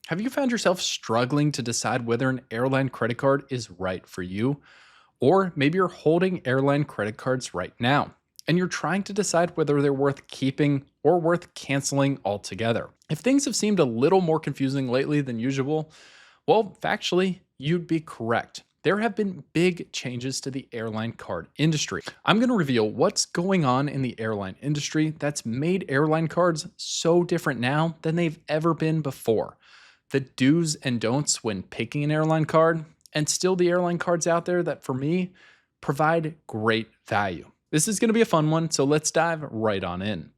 Have you found yourself struggling to decide whether an airline credit card is right for you? Or maybe you're holding airline credit cards right now and you're trying to decide whether they're worth keeping or worth canceling altogether. If things have seemed a little more confusing lately than usual, well, factually, you'd be correct. There have been big changes to the airline card industry. I'm going to reveal what's going on in the airline industry that's made airline cards so different now than they've ever been before, the do's and don'ts when picking an airline card, and still the airline cards out there that, for me, provide great value. This is going to be a fun one, so let's dive right on in.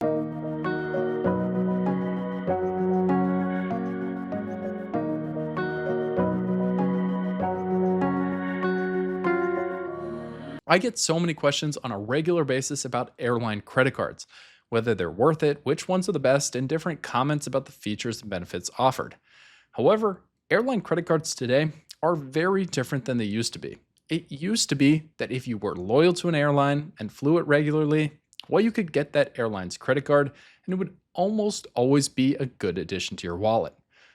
I get so many questions on a regular basis about airline credit cards, whether they're worth it, which ones are the best, and different comments about the features and benefits offered. However, airline credit cards today are very different than they used to be. It used to be that if you were loyal to an airline and flew it regularly, well, you could get that airline's credit card and it would almost always be a good addition to your wallet.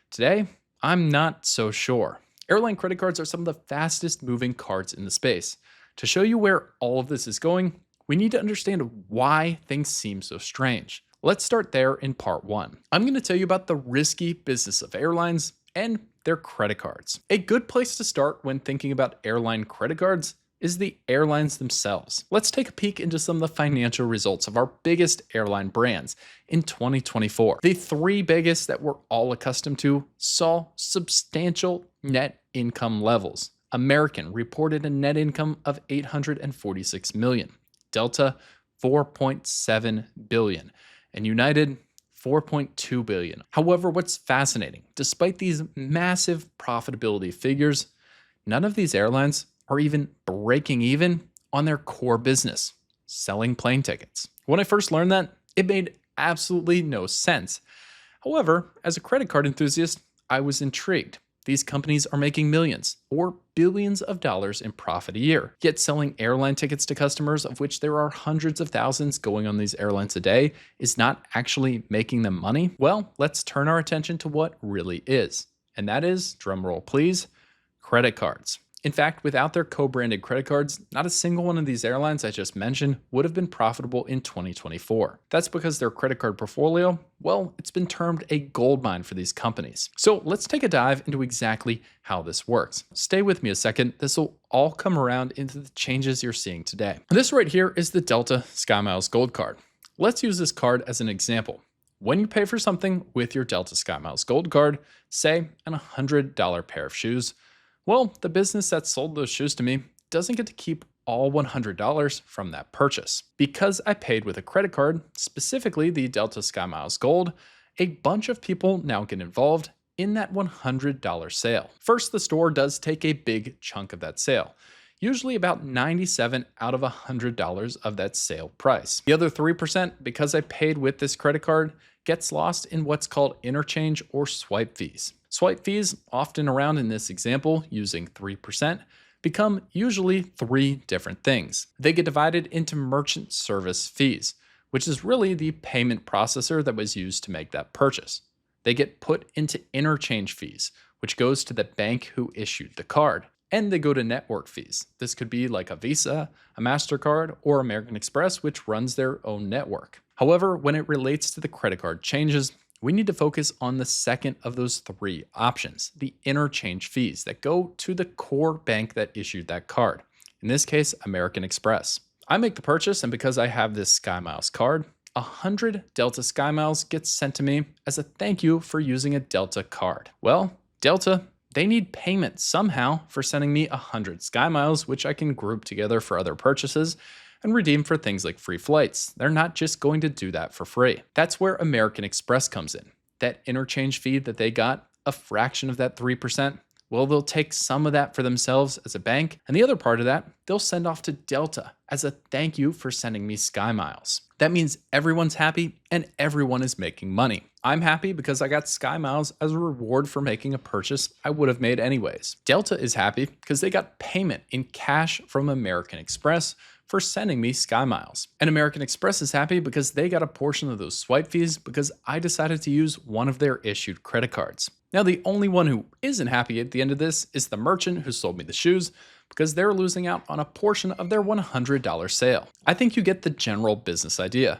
Today, I'm not so sure. Airline credit cards are some of the fastest moving cards in the space. To show you where all of this is going, we need to understand why things seem so strange. Let's start there in part one. I'm going to tell you about the risky business of airlines and their credit cards. A good place to start when thinking about airline credit cards is the airlines themselves. Let's take a peek into some of the financial results of our biggest airline brands in 2024. The three biggest that we're all accustomed to saw substantial net income levels. American reported a net income of $846 million, Delta 4.7 billion, and United 4.2 billion. However, what's fascinating, despite these massive profitability figures, none of these airlines are even breaking even on their core business, selling plane tickets. When I first learned that, it made absolutely no sense. However, as a credit card enthusiast, I was intrigued. These companies are making millions or billions of dollars in profit a year, yet selling airline tickets to customers, of which there are hundreds of thousands going on these airlines a day, is not actually making them money. Well, let's turn our attention to what really is. And that is, drumroll please, credit cards. In fact, without their co-branded credit cards, not a single one of these airlines I just mentioned would have been profitable in 2024. That's because their credit card portfolio, well, it's been termed a goldmine for these companies. So let's take a dive into exactly how this works. Stay with me a second. This will all come around into the changes you're seeing today. This right here is the Delta SkyMiles Gold Card. Let's use this card as an example. When you pay for something with your Delta SkyMiles Gold Card, say an $100 pair of shoes, well, the business that sold those shoes to me doesn't get to keep all $100 from that purchase. Because I paid with a credit card, specifically the Delta SkyMiles Gold, a bunch of people now get involved in that $100 sale. First, the store does take a big chunk of that sale, usually about $97 out of $100 of that sale price. The other 3%, because I paid with this credit card, gets lost in what's called interchange or swipe fees. Swipe fees, often around in this example using 3%, become usually three different things. They get divided into merchant service fees, which is really the payment processor that was used to make that purchase. They get put into interchange fees, which goes to the bank who issued the card. And they go to network fees. This could be like a Visa, a MasterCard, or American Express, which runs their own network. However, when it relates to the credit card changes, we need to focus on the second of those three options, the interchange fees that go to the core bank that issued that card. In this case, American Express. I make the purchase, and because I have this SkyMiles card, 100 Delta SkyMiles gets sent to me as a thank you for using a Delta card. Well, Delta, they need payment somehow for sending me 100 SkyMiles, which I can group together for other purchases and redeem for things like free flights. They're not just going to do that for free. That's where American Express comes in. That interchange fee that they got, a fraction of that 3%, well, they'll take some of that for themselves as a bank, and the other part of that, they'll send off to Delta as a thank you for sending me SkyMiles. That means everyone's happy and everyone is making money. I'm happy because I got SkyMiles as a reward for making a purchase I would have made anyways. Delta is happy because they got payment in cash from American Express for sending me SkyMiles. And American Express is happy because they got a portion of those swipe fees because I decided to use one of their issued credit cards. Now, the only one who isn't happy at the end of this is the merchant who sold me the shoes, because they're losing out on a portion of their $100 sale. I think you get the general business idea.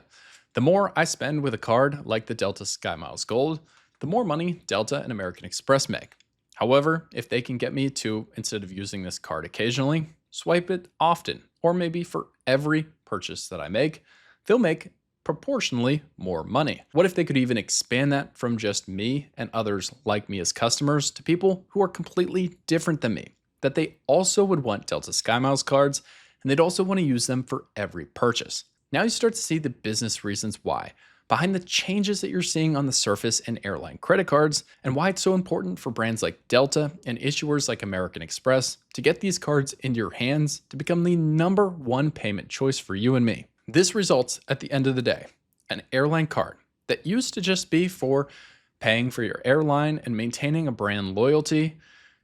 The more I spend with a card like the Delta SkyMiles Gold, the more money Delta and American Express make. However, if they can get me to, instead of using this card occasionally, swipe it often, or maybe for every purchase that I make, they'll make proportionally more money. What if they could even expand that from just me and others like me as customers to people who are completely different than me, that they also would want Delta SkyMiles cards, and they'd also want to use them for every purchase. Now you start to see the business reasons why, behind the changes that you're seeing on the surface in airline credit cards, and why it's so important for brands like Delta and issuers like American Express to get these cards into your hands to become the #1 payment choice for you and me. This results, at the end of the day, an airline card that used to just be for paying for your airline and maintaining a brand loyalty,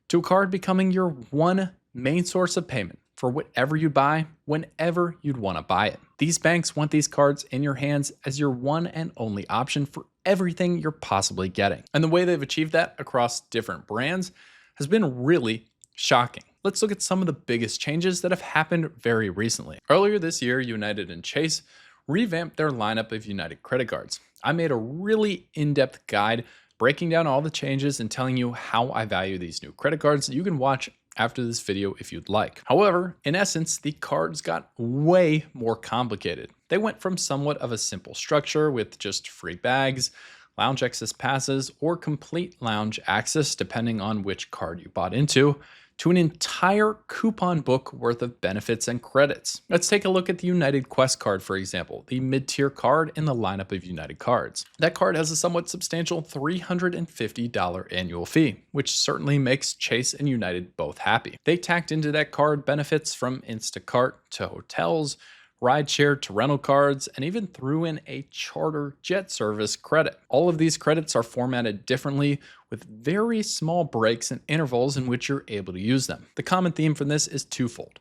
to a card becoming your one main source of payment for whatever you buy, whenever you'd want to buy it. These banks want these cards in your hands as your one and only option for everything you're possibly getting. And the way they've achieved that across different brands has been really shocking. Let's look at some of the biggest changes that have happened very recently. Earlier this year, United and Chase revamped their lineup of United credit cards. I made a really in-depth guide breaking down all the changes and telling you how I value these new credit cards that you can watch after this video if you'd like. However, in essence, the cards got way more complicated. They went from somewhat of a simple structure with just free bags, lounge access passes, or complete lounge access depending on which card you bought into, to an entire coupon book worth of benefits and credits. Let's take a look at the United Quest card, for example, the mid-tier card in the lineup of United cards. That card has a somewhat substantial $350 annual fee, which certainly makes Chase and United both happy. They tacked into that card benefits from Instacart to hotels, rideshare to rental cards, and even threw in a charter jet service credit. All of these credits are formatted differently with very small breaks and intervals in which you're able to use them. The common theme for this is twofold.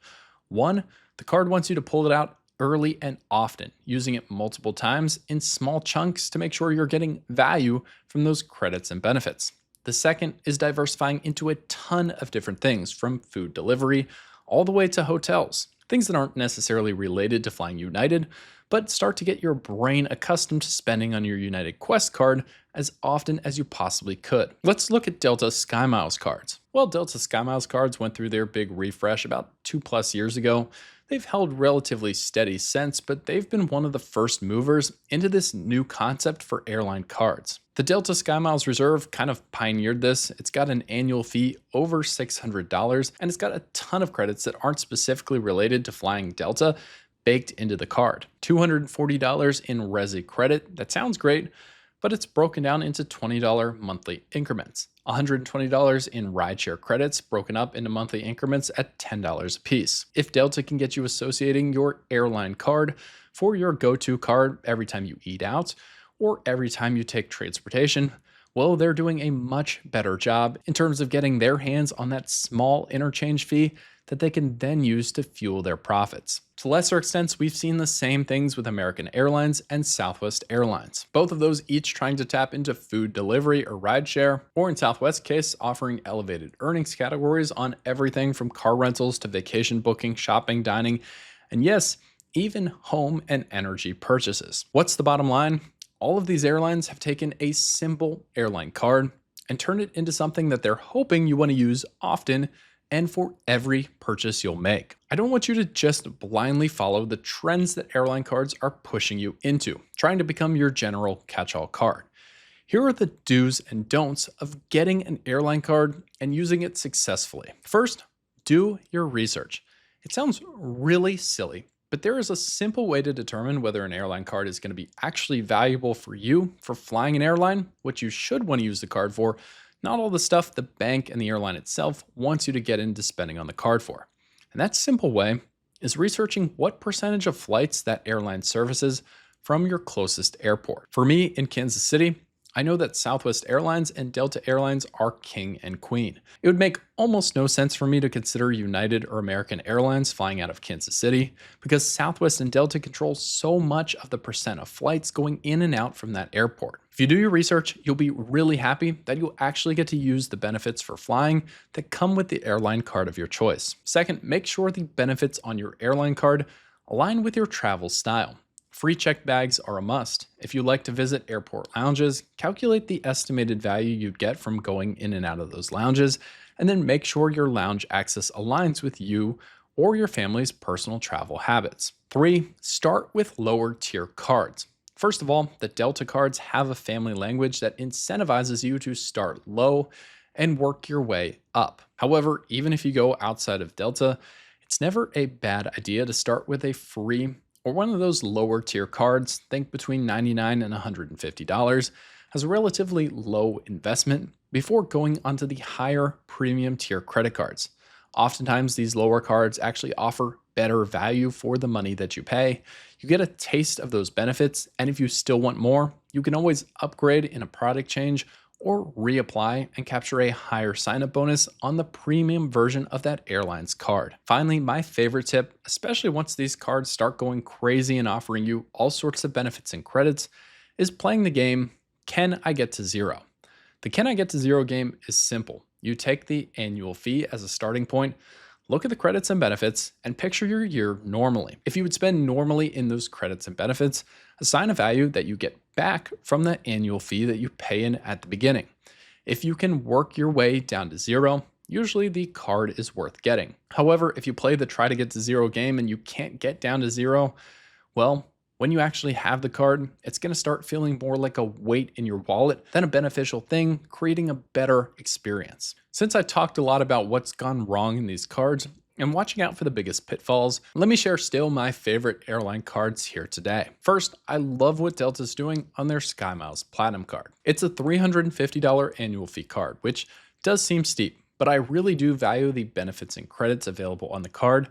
One, the card wants you to pull it out early and often, using it multiple times in small chunks to make sure you're getting value from those credits and benefits. The second is diversifying into a ton of different things, from food delivery all the way to hotels. Things that aren't necessarily related to flying United, but start to get your brain accustomed to spending on your United Quest card as often as you possibly could. Let's look at Delta SkyMiles cards. Well, Delta SkyMiles cards went through their big refresh about 2+ years ago. They've held relatively steady since, but they've been one of the first movers into this new concept for airline cards. The Delta SkyMiles Reserve kind of pioneered this. It's got an annual fee over $600, and it's got a ton of credits that aren't specifically related to flying Delta baked into the card. $240 in Resi credit, that sounds great, but it's broken down into $20 monthly increments. $120 in rideshare credits broken up into monthly increments at $10 a piece. If Delta can get you associating your airline card for your go-to card every time you eat out or every time you take transportation, well, they're doing a much better job in terms of getting their hands on that small interchange fee that they can then use to fuel their profits. To lesser extents, we've seen the same things with American Airlines and Southwest Airlines. Both of those each trying to tap into food delivery or rideshare, or in Southwest's case, offering elevated earnings categories on everything from car rentals to vacation booking, shopping, dining, and yes, even home and energy purchases. What's the bottom line? All of these airlines have taken a simple airline card and turned it into something that they're hoping you want to use often and for every purchase you'll make. I don't want you to just blindly follow the trends that airline cards are pushing you into, trying to become your general catch-all card. Here are the do's and don'ts of getting an airline card and using it successfully. First, do your research. It sounds really silly, but there is a simple way to determine whether an airline card is going to be actually valuable for you for flying an airline, what you should want to use the card for, not all the stuff the bank and the airline itself wants you to get into spending on the card for. And that simple way is researching what percentage of flights that airline services from your closest airport. For me in Kansas City, I know that Southwest Airlines and Delta Airlines are king and queen. It would make almost no sense for me to consider United or American Airlines flying out of Kansas City because Southwest and Delta control so much of the percent of flights going in and out from that airport. If you do your research, you'll be really happy that you'll actually get to use the benefits for flying that come with the airline card of your choice. Second, make sure the benefits on your airline card align with your travel style. Free checked bags are a must. If you like to visit airport lounges, calculate the estimated value you'd get from going in and out of those lounges, and then make sure your lounge access aligns with you or your family's personal travel habits. 3. Start with lower tier cards. First of all, the Delta cards have a family language that incentivizes you to start low and work your way up. However, even if you go outside of Delta, it's never a bad idea to start with a free or one of those lower tier cards, think between $99 and $150, as a relatively low investment before going onto the higher premium tier credit cards. Oftentimes, these lower cards actually offer better value for the money that you pay. You get a taste of those benefits, and if you still want more, you can always upgrade in a product change or reapply and capture a higher sign-up bonus on the premium version of that airline's card. Finally, my favorite tip, especially once these cards start going crazy and offering you all sorts of benefits and credits, is playing the game, Can I Get to Zero? The Can I Get to Zero game is simple. You take the annual fee as a starting point, look at the credits and benefits, and picture your year normally. If you would spend normally in those credits and benefits, assign a value that you get back from the annual fee that you pay in at the beginning. If you can work your way down to zero, usually the card is worth getting. However, if you play the try to get to zero game and you can't get down to zero, well, when you actually have the card, it's going to start feeling more like a weight in your wallet than a beneficial thing, creating a better experience. Since I talked a lot about what's gone wrong in these cards and watching out for the biggest pitfalls, let me share still my favorite airline cards here today. First, I love what Delta's doing on their SkyMiles Platinum card. It's a $350 annual fee card, which does seem steep, but I really do value the benefits and credits available on the card,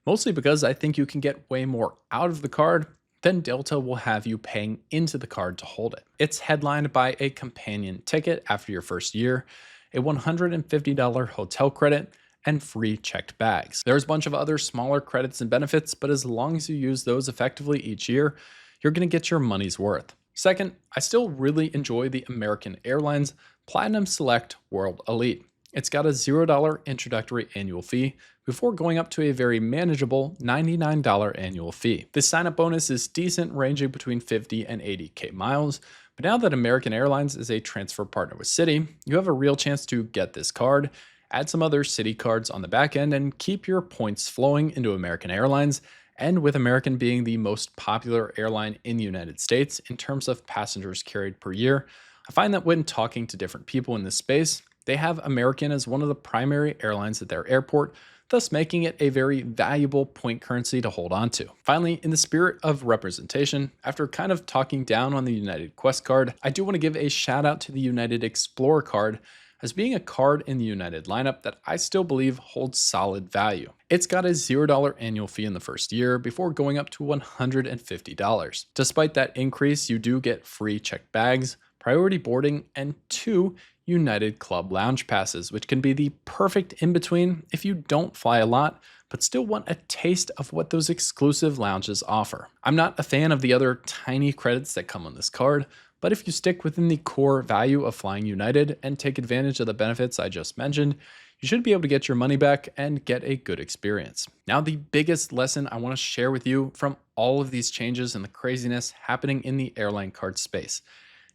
mostly because I think you can get way more out of the card then Delta will have you paying into the card to hold it. It's headlined by a companion ticket after your first year, a $150 hotel credit, and free checked bags. There's a bunch of other smaller credits and benefits, but as long as you use those effectively each year, you're going to get your money's worth. Second, I still really enjoy the American Airlines Platinum Select World Elite. It's got a $0 introductory annual fee before going up to a very manageable $99 annual fee. This sign-up bonus is decent, ranging between 50 and 80K miles, but now that American Airlines is a transfer partner with Citi, you have a real chance to get this card, add some other Citi cards on the back end, and keep your points flowing into American Airlines. And with American being the most popular airline in the United States in terms of passengers carried per year, I find that when talking to different people in this space, they have American as one of the primary airlines at their airport, thus making it a very valuable point currency to hold on to. Finally, in the spirit of representation, after kind of talking down on the United Quest card, I do want to give a shout out to the United Explorer card as being a card in the United lineup that I still believe holds solid value. It's got a $0 annual fee in the first year before going up to $150. Despite that increase, you do get free checked bags, priority boarding, and 2 United Club lounge passes, which can be the perfect in-between if you don't fly a lot, but still want a taste of what those exclusive lounges offer. I'm not a fan of the other tiny credits that come on this card, but if you stick within the core value of flying United and take advantage of the benefits I just mentioned, you should be able to get your money back and get a good experience. Now, the biggest lesson I want to share with you from all of these changes and the craziness happening in the airline card space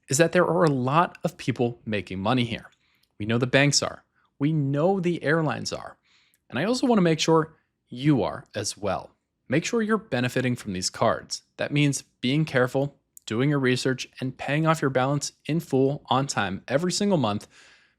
is that there are a lot of people making money here. We know the banks are. We know the airlines are. And I also want to make sure you are as well. Make sure you're benefiting from these cards. That means being careful, doing your research, and paying off your balance in full on time every single month,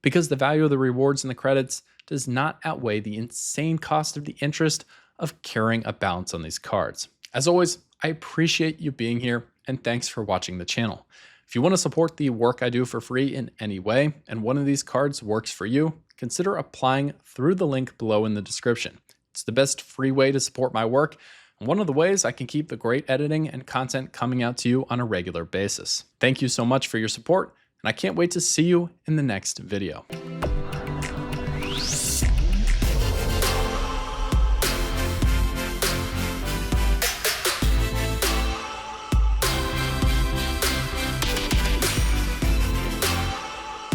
because the value of the rewards and the credits does not outweigh the insane cost of the interest of carrying a balance on these cards. As always, I appreciate you being here, and thanks for watching the channel. If you want to support the work I do for free in any way, and one of these cards works for you, consider applying through the link below in the description. It's the best free way to support my work, and one of the ways I can keep the great editing and content coming out to you on a regular basis. Thank you so much for your support, and I can't wait to see you in the next video.